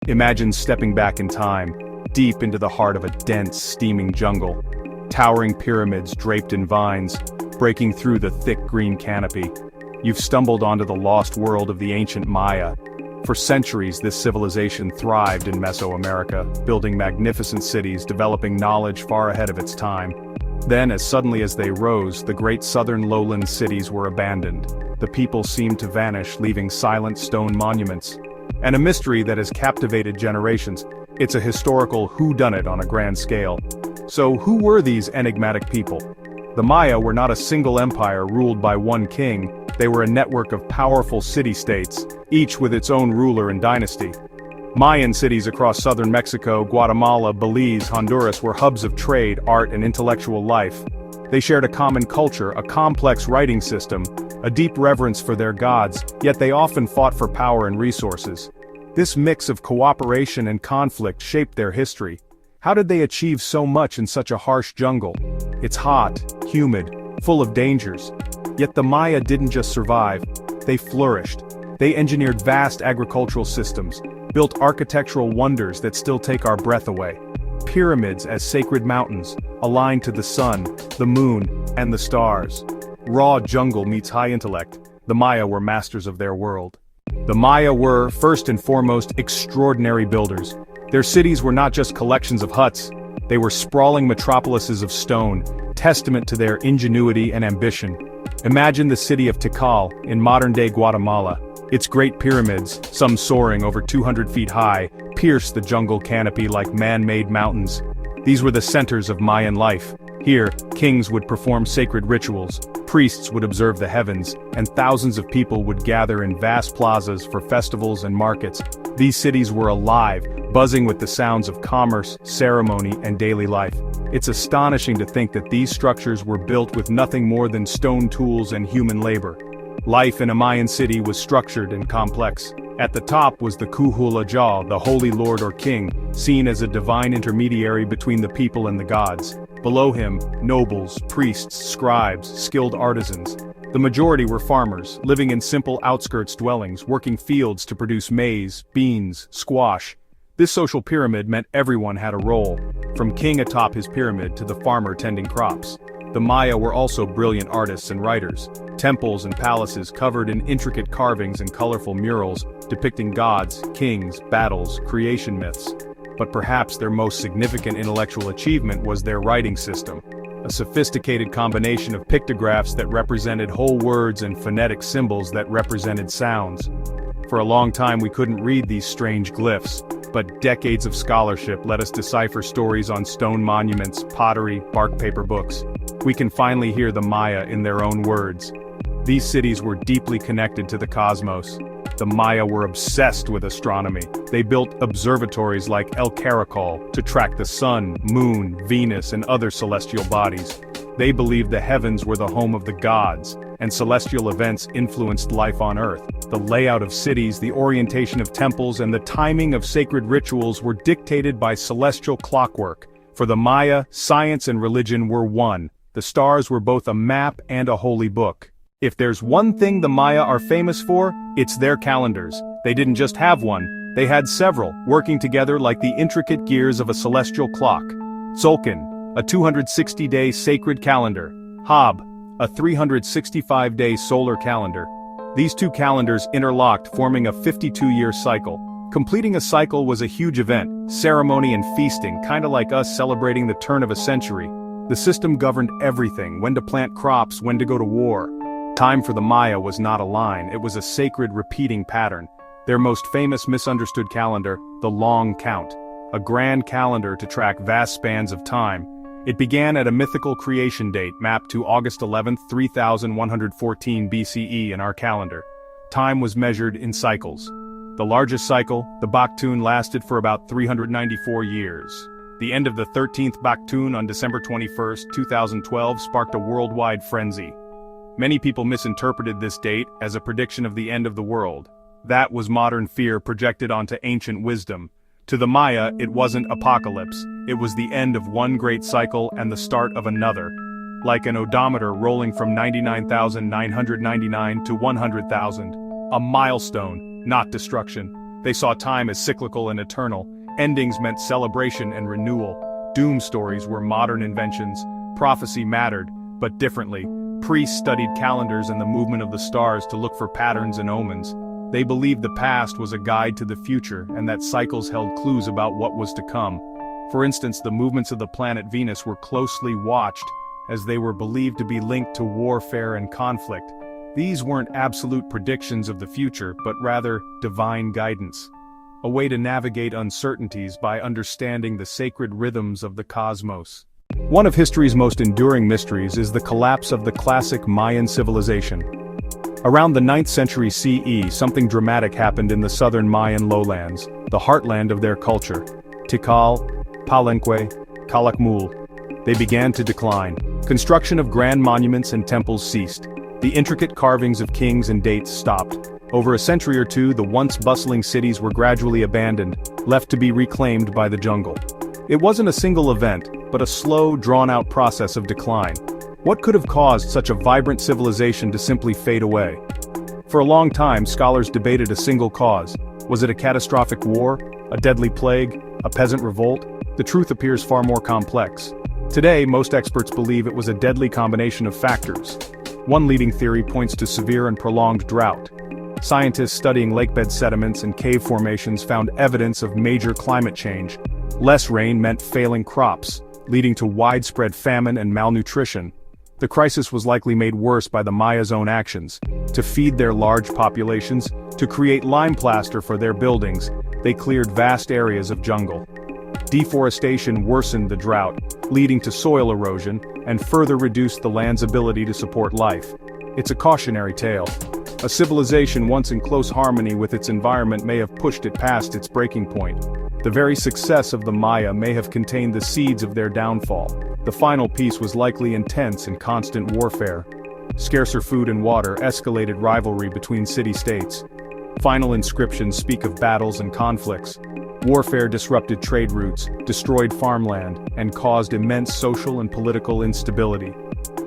Imagine stepping back in time, deep into the heart of a dense, steaming jungle. Towering pyramids draped in vines, breaking through the thick green canopy. You've stumbled onto the lost world of the ancient Maya. For centuries, this civilization thrived in Mesoamerica, building magnificent cities, developing knowledge far ahead of its time. Then, as suddenly as they rose, the great southern lowland cities were abandoned. The people seemed to vanish, leaving silent stone monuments. And a mystery that has captivated generations. It's a historical whodunit on a grand scale. So who were these enigmatic people? The Maya were not a single empire ruled by one king. They were a network of powerful city-states, each with its own ruler and dynasty. Mayan cities across southern Mexico, Guatemala, Belize, Honduras were hubs of trade, art, and intellectual life. They shared a common culture, a complex writing system, a deep reverence for their gods, yet they often fought for power and resources. This mix of cooperation and conflict shaped their history. How did they achieve so much in such a harsh jungle? It's hot, humid, full of dangers. Yet the Maya didn't just survive, they flourished. They engineered vast agricultural systems, built architectural wonders that still take our breath away. Pyramids as sacred mountains, aligned to the sun, the moon, and the stars. Raw jungle meets high intellect. The Maya were masters of their world. The Maya were, first and foremost, extraordinary builders. Their cities were not just collections of huts, they were sprawling metropolises of stone, testament to their ingenuity and ambition. Imagine the city of Tikal, in modern-day Guatemala. Its great pyramids, some soaring over 200 feet high, pierced the jungle canopy like man-made mountains. These were the centers of Mayan life. Here, kings would perform sacred rituals, priests would observe the heavens, and thousands of people would gather in vast plazas for festivals and markets. These cities were alive, buzzing with the sounds of commerce, ceremony, and daily life. It's astonishing to think that these structures were built with nothing more than stone tools and human labor. Life in a Mayan city was structured and complex. At the top was the Kuhulajal, the holy lord or king, seen as a divine intermediary between the people and the gods. Below him, nobles, priests, scribes, skilled artisans. The majority were farmers, living in simple outskirts dwellings, working fields to produce maize, beans, squash. This social pyramid meant everyone had a role, from king atop his pyramid to the farmer tending crops. The Maya were also brilliant artists and writers. Temples and palaces covered in intricate carvings and colorful murals, depicting gods, kings, battles, creation myths. But perhaps their most significant intellectual achievement was their writing system. A sophisticated combination of pictographs that represented whole words and phonetic symbols that represented sounds. For a long time we couldn't read these strange glyphs, but decades of scholarship let us decipher stories on stone monuments, pottery, bark paper books. We can finally hear the Maya in their own words. These cities were deeply connected to the cosmos. The Maya were obsessed with astronomy. They built observatories like El Caracol to track the sun, moon, Venus, and other celestial bodies. They believed the heavens were the home of the gods, and celestial events influenced life on Earth. The layout of cities, the orientation of temples, and the timing of sacred rituals were dictated by celestial clockwork. For the Maya, science and religion were one. The stars were both a map and a holy book. If there's one thing the Maya are famous for, it's their calendars. They didn't just have one, they had several, working together like the intricate gears of a celestial clock. Tzolk'in, a 260-day sacred calendar. Hab, a 365-day solar calendar. These two calendars interlocked, forming a 52-year cycle. Completing a cycle was a huge event, ceremony and feasting, kinda like us celebrating the turn of a century. The system governed everything, when to plant crops, when to go to war. Time for the Maya was not a line, it was a sacred repeating pattern. Their most famous misunderstood calendar, the Long Count. A grand calendar to track vast spans of time. It began at a mythical creation date mapped to August 11, 3114 BCE in our calendar. Time was measured in cycles. The largest cycle, the Baktun, lasted for about 394 years. The end of the 13th Baktun on December 21, 2012 sparked a worldwide frenzy. Many people misinterpreted this date as a prediction of the end of the world. That was modern fear projected onto ancient wisdom. To the Maya, it wasn't apocalypse, it was the end of one great cycle and the start of another. Like an odometer rolling from 99,999 to 100,000. A milestone, not destruction. They saw time as cyclical and eternal. Endings meant celebration and renewal. Doom stories were modern inventions. Prophecy mattered, but differently. Priests studied calendars and the movement of the stars to look for patterns and omens. They believed the past was a guide to the future and that cycles held clues about what was to come. For instance, the movements of the planet Venus were closely watched, as they were believed to be linked to warfare and conflict. These weren't absolute predictions of the future, but rather divine guidance. A way to navigate uncertainties by understanding the sacred rhythms of the cosmos. One of history's most enduring mysteries is the collapse of the classic Mayan civilization. Around the 9th century CE, something dramatic happened in the southern Mayan lowlands, the heartland of their culture. Tikal, Palenque, Calakmul. They began to decline. Construction of grand monuments and temples ceased. The intricate carvings of kings and dates stopped. Over a century or two, the once bustling cities were gradually abandoned, left to be reclaimed by the jungle. It wasn't a single event, but a slow, drawn-out process of decline. What could have caused such a vibrant civilization to simply fade away? For a long time, scholars debated a single cause. Was it a catastrophic war, a deadly plague, a peasant revolt? The truth appears far more complex. Today, most experts believe it was a deadly combination of factors. One leading theory points to severe and prolonged drought. Scientists studying lakebed sediments and cave formations found evidence of major climate change. Less rain meant failing crops, leading to widespread famine and malnutrition. The crisis was likely made worse by the Maya's own actions. To feed their large populations, to create lime plaster for their buildings, they cleared vast areas of jungle. Deforestation worsened the drought, leading to soil erosion, and further reduced the land's ability to support life. It's a cautionary tale. A civilization once in close harmony with its environment may have pushed it past its breaking point. The very success of the Maya may have contained the seeds of their downfall. The final piece was likely intense and constant warfare. Scarcer food and water escalated rivalry between city-states. Final inscriptions speak of battles and conflicts. Warfare disrupted trade routes, destroyed farmland, and caused immense social and political instability.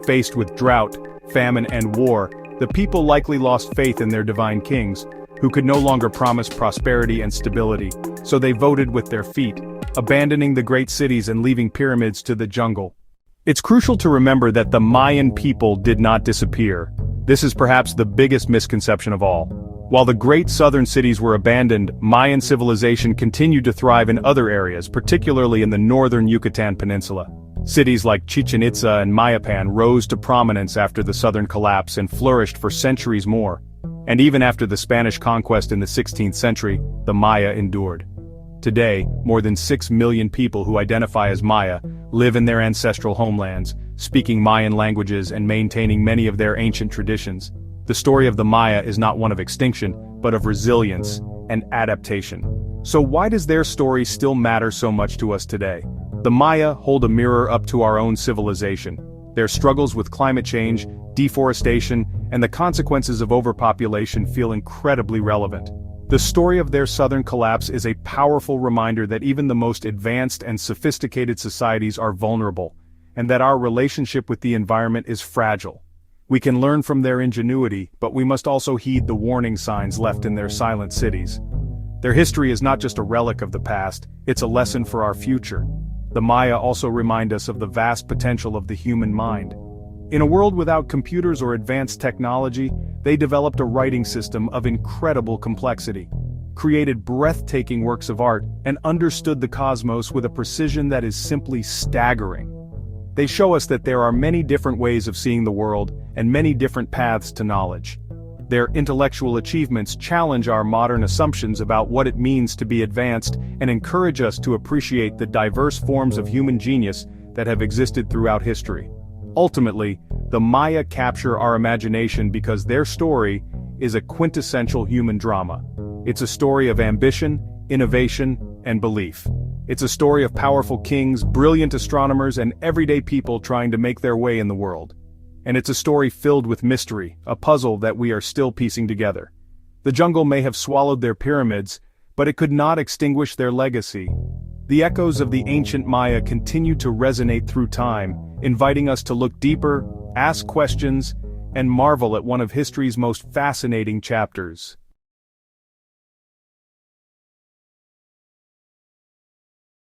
Faced with drought, famine, and war, the people likely lost faith in their divine kings, who could no longer promise prosperity and stability, so they voted with their feet, abandoning the great cities and leaving pyramids to the jungle. It's crucial to remember that the Mayan people did not disappear. This is perhaps the biggest misconception of all. While the great southern cities were abandoned, Mayan civilization continued to thrive in other areas, particularly in the northern Yucatan Peninsula. Cities like Chichen Itza and Mayapan rose to prominence after the southern collapse and flourished for centuries more. And even after the Spanish conquest in the 16th century, the Maya endured. Today, more than 6 million people who identify as Maya live in their ancestral homelands, speaking Mayan languages and maintaining many of their ancient traditions. The story of the Maya is not one of extinction, but of resilience and adaptation. So why does their story still matter so much to us today? The Maya hold a mirror up to our own civilization. Their struggles with climate change, deforestation, and the consequences of overpopulation feel incredibly relevant. The story of their southern collapse is a powerful reminder that even the most advanced and sophisticated societies are vulnerable, and that our relationship with the environment is fragile. We can learn from their ingenuity, but we must also heed the warning signs left in their silent cities. Their history is not just a relic of the past, it's a lesson for our future. The Maya also remind us of the vast potential of the human mind. In a world without computers or advanced technology, they developed a writing system of incredible complexity, created breathtaking works of art, and understood the cosmos with a precision that is simply staggering. They show us that there are many different ways of seeing the world, and many different paths to knowledge. Their intellectual achievements challenge our modern assumptions about what it means to be advanced and encourage us to appreciate the diverse forms of human genius that have existed throughout history. Ultimately, the Maya capture our imagination because their story is a quintessential human drama. It's a story of ambition, innovation, and belief. It's a story of powerful kings, brilliant astronomers, and everyday people trying to make their way in the world. And it's a story filled with mystery, a puzzle that we are still piecing together. The jungle may have swallowed their pyramids, but it could not extinguish their legacy. The echoes of the ancient Maya continue to resonate through time, inviting us to look deeper, ask questions, and marvel at one of history's most fascinating chapters.